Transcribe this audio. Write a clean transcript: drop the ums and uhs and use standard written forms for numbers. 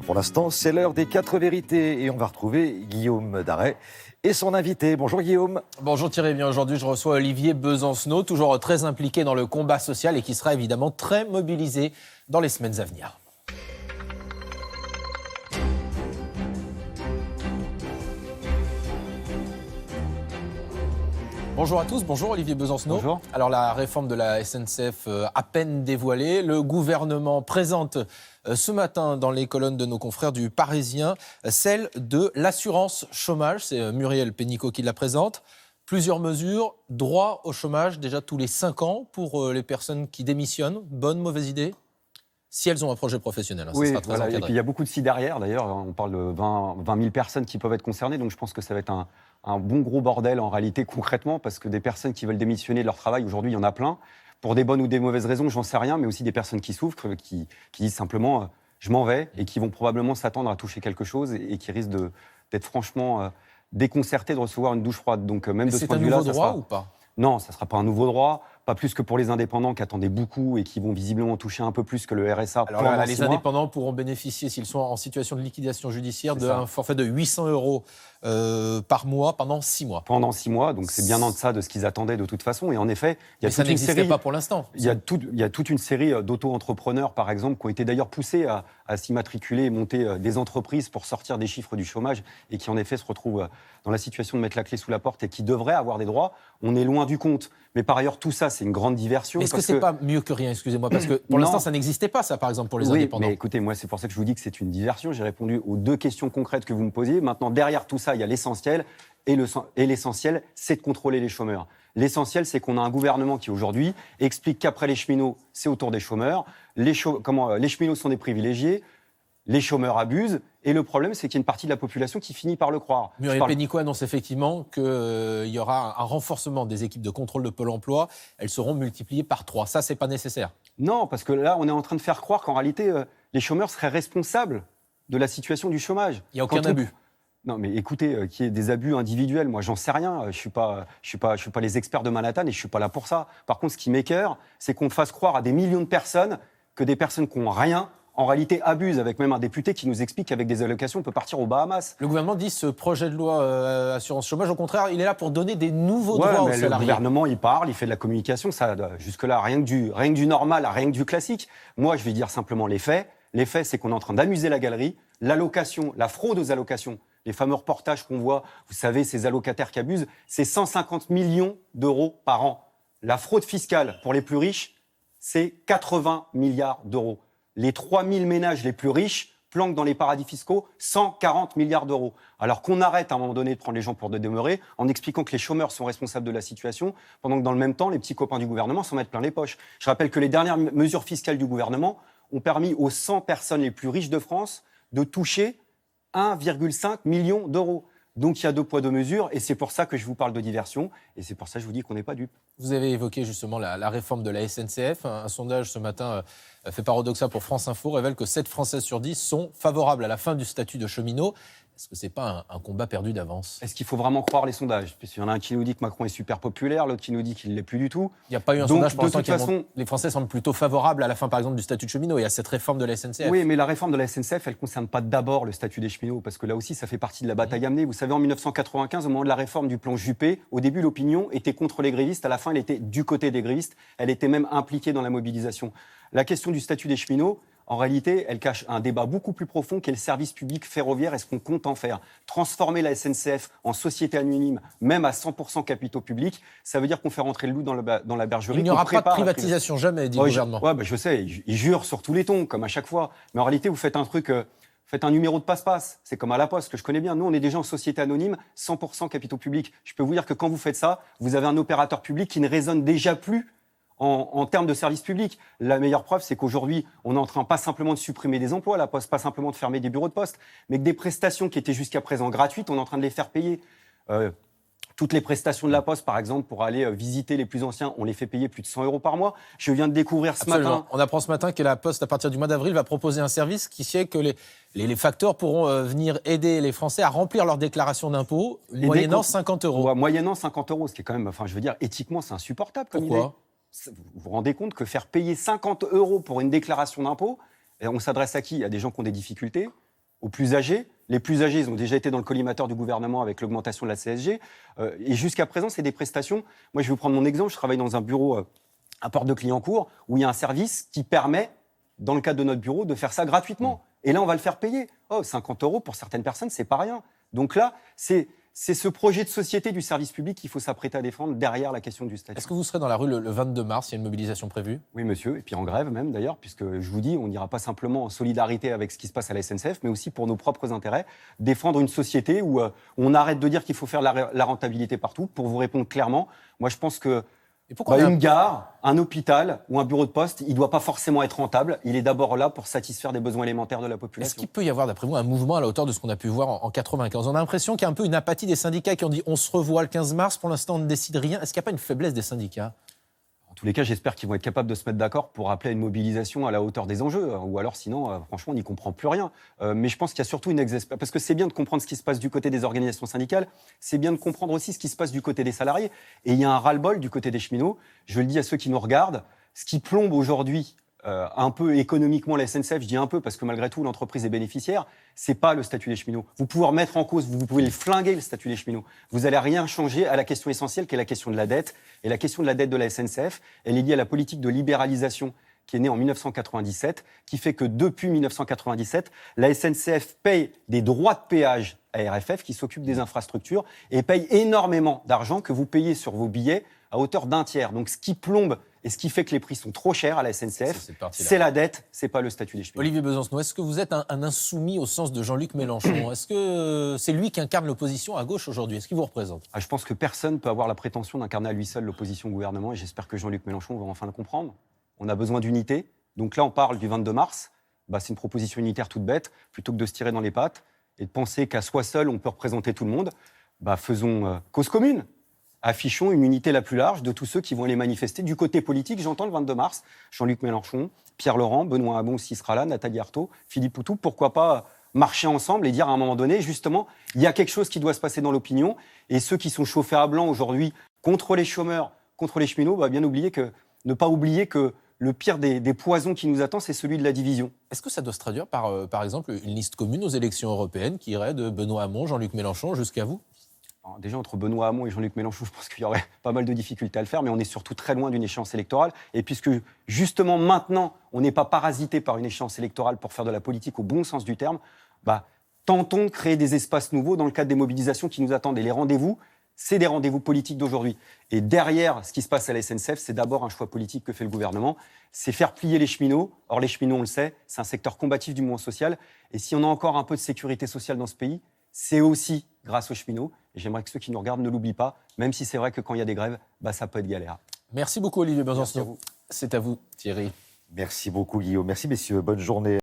Pour l'instant, c'est l'heure des 4 vérités et on va retrouver Guillaume Daret et son invité. Bonjour Guillaume. Bonjour Thierry, bien aujourd'hui je reçois Olivier Besancenot, toujours très impliqué dans le combat social et qui sera évidemment très mobilisé dans les semaines à venir. Bonjour à tous, bonjour Olivier Besancenot. Bonjour. Alors la réforme de la SNCF à peine dévoilée, le gouvernement présente ce matin dans les colonnes de nos confrères du Parisien celle de l'assurance chômage, c'est Muriel Pénicaud qui la présente. Plusieurs mesures, droit au chômage déjà tous les 5 ans pour les personnes qui démissionnent, bonne, mauvaise idée ? Si elles ont un projet professionnel, Oui, ça sera très voilà. encadré. Et puis il y a beaucoup de si derrière, d'ailleurs, on parle de 20 000 personnes qui peuvent être concernées, donc je pense que ça va être un bon gros bordel en réalité concrètement, parce que des personnes qui veulent démissionner de leur travail, aujourd'hui il y en a plein, pour des bonnes ou des mauvaises raisons, j'en sais rien, mais aussi des personnes qui souffrent, qui disent simplement je m'en vais, et qui vont probablement s'attendre à toucher quelque chose, et qui risquent d'être franchement déconcertés de recevoir une douche froide. Donc même Mais de ce c'est point un de vue-là, nouveau ça droit sera... ou pas ? Non, ça ne sera pas un nouveau droit, pas plus que pour les indépendants qui attendaient beaucoup et qui vont visiblement toucher un peu plus que le RSA. Alors là, les indépendants pourront bénéficier, s'ils sont en situation de liquidation judiciaire, d'un forfait de 800 € par mois pendant 6 mois. Pendant 6 mois, donc c'est bien en deçà de ce qu'ils attendaient de toute façon. Et en effet, il y a Mais ça toute une n'existait série... pas pour l'instant. Il y a toute une série d'auto-entrepreneurs, par exemple, qui ont été d'ailleurs poussés à s'immatriculer et monter des entreprises pour sortir des chiffres du chômage et qui, en effet, se retrouvent dans la situation de mettre la clé sous la porte et qui devraient avoir des droits. On est loin du compte. Mais par ailleurs, tout ça, c'est une grande diversion. Mais est-ce que c'est pas mieux que rien, excusez-moi, parce que pour l'instant, ça n'existait pas, ça, par exemple, pour les indépendants. Mais écoutez, moi, c'est pour ça que je vous dis que c'est une diversion. J'ai répondu aux 2 questions concrètes que vous me posiez. Maintenant, derrière tout ça, il y a l'essentiel. Et l'essentiel, c'est de contrôler les chômeurs. L'essentiel, c'est qu'on a un gouvernement qui, aujourd'hui, explique qu'après les cheminots, c'est au tour des chômeurs. Les cheminots sont des privilégiés. Les chômeurs abusent, et le problème, c'est qu'il y a une partie de la population qui finit par le croire. Muriel Pénicaud annonce effectivement qu'il y aura un renforcement des équipes de contrôle de Pôle emploi. Elles seront multipliées par 3. Ça, c'est pas nécessaire. Non, parce que là, on est en train de faire croire qu'en réalité, les chômeurs seraient responsables de la situation du chômage. Il n'y a aucun abus. Non, mais écoutez, qu'il y ait des abus individuels, moi, j'en sais rien. Je suis pas les experts de Manhattan et je suis pas là pour ça. Par contre, ce qui m'écoeure, c'est qu'on fasse croire à des millions de personnes que des personnes qui n'ont rien, en réalité, abusent, avec même un député qui nous explique qu'avec des allocations, on peut partir aux Bahamas. Le gouvernement dit ce projet de loi assurance chômage, au contraire, il est là pour donner des nouveaux droits aux salariés. Le gouvernement, il parle, il fait de la communication, ça, jusque-là, rien que du normal, rien que du classique. Moi, je vais dire simplement les faits. Les faits, c'est qu'on est en train d'amuser la galerie. L'allocation, la fraude aux allocations, les fameux reportages qu'on voit, vous savez, ces allocataires qui abusent, c'est 150 millions d'euros par an. La fraude fiscale pour les plus riches, c'est 80 milliards d'euros. Les 3000 ménages les plus riches planquent dans les paradis fiscaux 140 milliards d'euros. Alors qu'on arrête à un moment donné de prendre les gens pour de demeurer en expliquant que les chômeurs sont responsables de la situation, pendant que dans le même temps, les petits copains du gouvernement s'en mettent plein les poches. Je rappelle que les dernières mesures fiscales du gouvernement ont permis aux 100 personnes les plus riches de France de toucher 1,5 million d'euros. Donc il y a 2 poids 2 mesures, et c'est pour ça que je vous parle de diversion, et c'est pour ça que je vous dis qu'on n'est pas dupes. Vous avez évoqué justement la réforme de la SNCF. Un sondage ce matin fait par Odoxa pour France Info révèle que 7 Français sur 10 sont favorables à la fin du statut de cheminot. Est-ce que ce n'est pas un combat perdu d'avance ? Est-ce qu'il faut vraiment croire les sondages ? Parce qu'il y en a un qui nous dit que Macron est super populaire, l'autre qui nous dit qu'il ne l'est plus du tout. Il n'y a pas eu un sondage pour l'instant qui les Français semblent plutôt favorables à la fin, par exemple, du statut de cheminot et à cette réforme de la SNCF. Oui, mais la réforme de la SNCF, elle ne concerne pas d'abord le statut des cheminots, parce que là aussi, ça fait partie de la bataille amenée. Vous savez, en 1995, au moment de la réforme du plan Juppé, au début, l'opinion était contre les grévistes. À la fin, elle était du côté des grévistes. Elle était même impliquée dans la mobilisation. La question du statut des cheminots, en réalité, elle cache un débat beaucoup plus profond qu'est le service public ferroviaire et ce qu'on compte en faire. Transformer la SNCF en société anonyme, même à 100% capitaux publics, ça veut dire qu'on fait rentrer le loup dans la bergerie. Il n'y aura pas de privatisation, jamais, dit le gouvernement. Je sais, ils jurent sur tous les tons, comme à chaque fois. Mais en réalité, vous faites un truc... Faites un numéro de passe-passe. C'est comme à la Poste, que je connais bien. Nous, on est déjà en société anonyme, 100% capitaux publics. Je peux vous dire que quand vous faites ça, vous avez un opérateur public qui ne raisonne déjà plus en termes de service public. La meilleure preuve, c'est qu'aujourd'hui, on est en train pas simplement de supprimer des emplois à la Poste, pas simplement de fermer des bureaux de poste, mais que des prestations qui étaient jusqu'à présent gratuites, on est en train de les faire payer. Toutes les prestations de la Poste, par exemple, pour aller visiter les plus anciens, on les fait payer plus de 100 € par mois. Je viens de découvrir ce matin... On apprend ce matin que la Poste, à partir du mois d'avril, va proposer un service qui fait que les facteurs pourront venir aider les Français à remplir leur déclaration d'impôt, moyennant 50 €. Ouais, moyennant 50 €, ce qui est quand même... Enfin, je veux dire, éthiquement, c'est insupportable comme idée. Vous vous rendez compte que faire payer 50 € pour une déclaration d'impôt, on s'adresse à qui ? À des gens qui ont des difficultés, aux plus âgés. Les plus âgés, ils ont déjà été dans le collimateur du gouvernement avec l'augmentation de la CSG. Et jusqu'à présent, c'est des prestations. Moi, je vais vous prendre mon exemple. Je travaille dans un bureau à Porte de Clignancourt où il y a un service qui permet, dans le cadre de notre bureau, de faire ça gratuitement. Et là, on va le faire payer. 50 € pour certaines personnes, c'est pas rien. Donc là, c'est ce projet de société du service public qu'il faut s'apprêter à défendre derrière la question du statut. Est-ce que vous serez dans la rue le 22 mars? Il y a une mobilisation prévue? Oui, monsieur, et puis en grève même d'ailleurs, puisque je vous dis, on n'ira pas simplement en solidarité avec ce qui se passe à la SNCF, mais aussi pour nos propres intérêts, défendre une société où on arrête de dire qu'il faut faire la rentabilité partout. Pour vous répondre clairement, moi je pense que Et pourquoi une gare, un hôpital ou un bureau de poste, il ne doit pas forcément être rentable. Il est d'abord là pour satisfaire des besoins élémentaires de la Est-ce population. qu'il peut y avoir, d'après vous, un mouvement à la hauteur de ce qu'on a pu voir en 95? On a l'impression qu'il y a un peu une apathie des syndicats qui ont dit on se revoit le 15 mars, pour l'instant on ne décide rien. Est-ce qu'il n'y a pas une faiblesse des syndicats? En tous les cas, j'espère qu'ils vont être capables de se mettre d'accord pour appeler à une mobilisation à la hauteur des enjeux. Ou alors, sinon, franchement, on n'y comprend plus rien. Mais je pense qu'il y a surtout une exaspération. Parce que c'est bien de comprendre ce qui se passe du côté des organisations syndicales. C'est bien de comprendre aussi ce qui se passe du côté des salariés. Et il y a un ras-le-bol du côté des cheminots. Je le dis à ceux qui nous regardent. Ce qui plombe aujourd'hui un peu économiquement la SNCF, je dis un peu parce que malgré tout, l'entreprise est bénéficiaire, c'est pas le statut des cheminots. Vous pouvez remettre en cause, vous pouvez le flinguer, le statut des cheminots. Vous n'allez rien changer à la question essentielle qui est la question de la dette. Et la question de la dette de la SNCF, elle est liée à la politique de libéralisation qui est née en 1997, qui fait que depuis 1997, la SNCF paye des droits de péage à RFF qui s'occupe des infrastructures et paye énormément d'argent que vous payez sur vos billets à hauteur d'un tiers. Donc ce qui plombe et ce qui fait que les prix sont trop chers à la SNCF, c'est la dette, c'est pas le statut des cheminots. Olivier Besancenot, est-ce que vous êtes un insoumis au sens de Jean-Luc Mélenchon? Est-ce que c'est lui qui incarne l'opposition à gauche aujourd'hui? Est-ce qu'il vous représente? Je pense que personne ne peut avoir la prétention d'incarner à lui seul l'opposition au gouvernement et j'espère que Jean-Luc Mélenchon va enfin le comprendre. On a besoin d'unité. Donc là, on parle du 22 mars. C'est une proposition unitaire toute bête. Plutôt que de se tirer dans les pattes et de penser qu'à soi seul, on peut représenter tout le monde, faisons cause commune. Affichons une unité la plus large de tous ceux qui vont aller manifester. Du côté politique, j'entends le 22 mars, Jean-Luc Mélenchon, Pierre Laurent, Benoît Hamon s'il sera là, Nathalie Arthaud, Philippe Poutou, pourquoi pas marcher ensemble et dire à un moment donné, justement, il y a quelque chose qui doit se passer dans l'opinion et ceux qui sont chauffés à blanc aujourd'hui contre les chômeurs, contre les cheminots, ne pas oublier que le pire des poisons qui nous attend, c'est celui de la division. Est-ce que ça doit se traduire par exemple, une liste commune aux élections européennes qui irait de Benoît Hamon, Jean-Luc Mélenchon jusqu'à vous? Alors, déjà, entre Benoît Hamon et Jean-Luc Mélenchon, je pense qu'il y aurait pas mal de difficultés à le faire, mais on est surtout très loin d'une échéance électorale. Et puisque, justement, maintenant, on n'est pas parasité par une échéance électorale pour faire de la politique au bon sens du terme, tentons de créer des espaces nouveaux dans le cadre des mobilisations qui nous attendent. Et les rendez-vous, c'est des rendez-vous politiques d'aujourd'hui. Et derrière ce qui se passe à la SNCF, c'est d'abord un choix politique que fait le gouvernement. C'est faire plier les cheminots. Or, les cheminots, on le sait, c'est un secteur combatif du mouvement social. Et si on a encore un peu de sécurité sociale dans ce pays, c'est aussi grâce aux cheminots. Et j'aimerais que ceux qui nous regardent ne l'oublient pas, même si c'est vrai que quand il y a des grèves, ça peut être galère. Merci beaucoup, Olivier Besancenot. C'est à vous, Thierry. Merci beaucoup, Guillaume. Merci, messieurs. Bonne journée.